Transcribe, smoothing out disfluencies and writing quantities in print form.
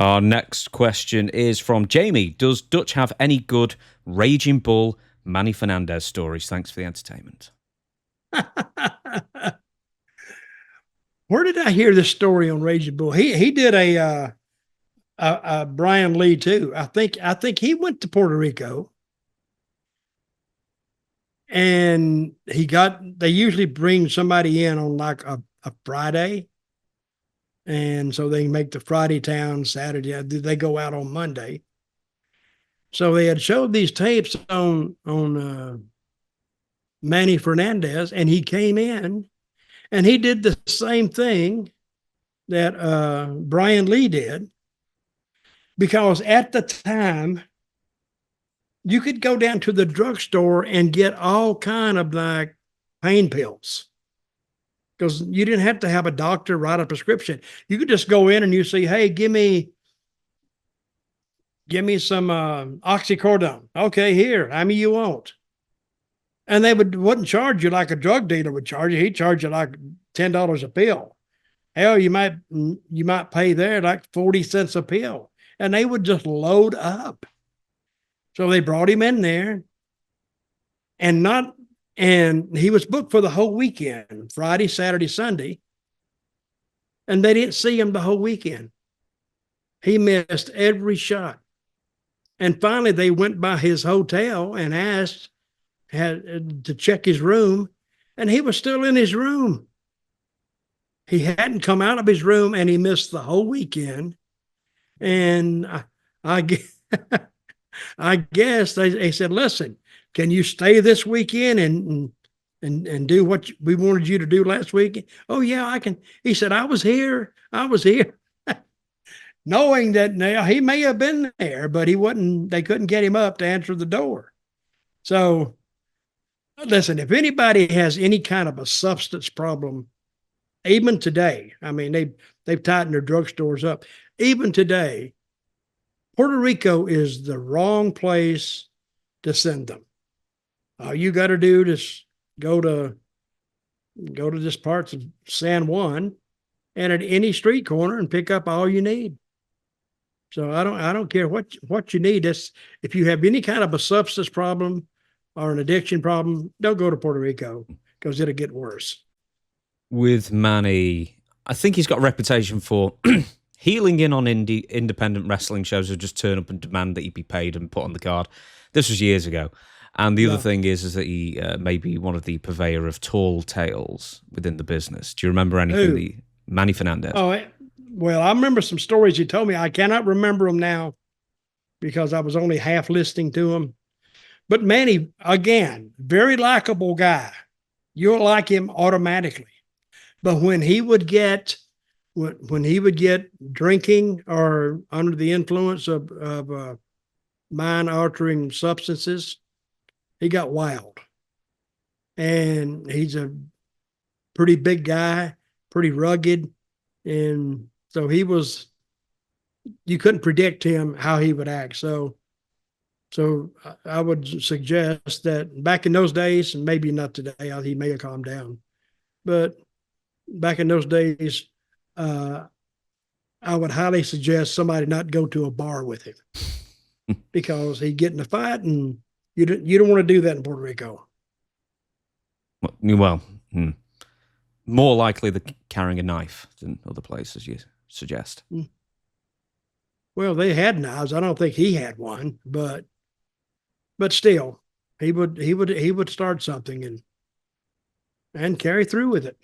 Our next question is from Jamie. Does Dutch have any good Raging Bull Manny Fernandez stories? Thanks for the entertainment. Where did I hear this story on Raging Bull? He did a Brian Lee too. I think he went to Puerto Rico, and they usually bring somebody in on like a Friday, and so they make the Friday town Saturday. They go out on Monday. So they had showed these tapes on Manny Fernandez, and he came in and he did the same thing that Brian Lee did, because at the time you could go down to the drugstore and get all kind of like pain pills, because you didn't have to have a doctor write a prescription. You could just go in and you say, hey, give me some oxycodone. Okay, here, how many you want? And they wouldn't charge you like a drug dealer would charge you. He'd charge you like $10 a pill. Hell, you might pay there like 40 cents a pill, and they would just load up. So they brought him in there, and he was booked for the whole weekend, Friday, Saturday, Sunday, and they didn't see him the whole weekend. He missed every shot. And finally, they went by his hotel and asked to check his room, and he was still in his room. He hadn't come out of his room, and he missed the whole weekend. And I guess they said, listen, can you stay this weekend and do what we wanted you to do last week? Oh, yeah, I can. He said, I was here. Knowing that now he may have been there, but they couldn't get him up to answer the door. So listen, if anybody has any kind of a substance problem, even today, I mean, they've tightened their drugstores up. Even today, Puerto Rico is the wrong place to send them. All you got to do is go to this parts of San Juan and at any street corner and pick up all you need. So I don't care what you need. If you have any kind of a substance problem or an addiction problem, don't go to Puerto Rico, because it'll get worse. With Manny, I think he's got a reputation for heeling in on independent wrestling shows, or just turn up and demand that he be paid and put on the card. This was years ago. And the other thing is that he may be one of the purveyor of tall tales within the business. Do you remember anything? Manny Fernandez. Oh, well, I remember some stories he told me. I cannot remember them now because I was only half listening to them. But Manny, again, very likable guy. You'll like him automatically. But when he would get drinking or under the influence of mind-altering substances, he got wild. And he's a pretty big guy, pretty rugged, and so you couldn't predict him, how he would act. So I would suggest that back in those days, and maybe not today, he may have calmed down, but back in those days, I would highly suggest somebody not go to a bar with him because he'd get in a fight, and you don't want to do that in Puerto Rico. Well, more likely than carrying a knife than other places, you suggest. Well, they had knives. I don't think he had one, but still, he would start something and carry through with it.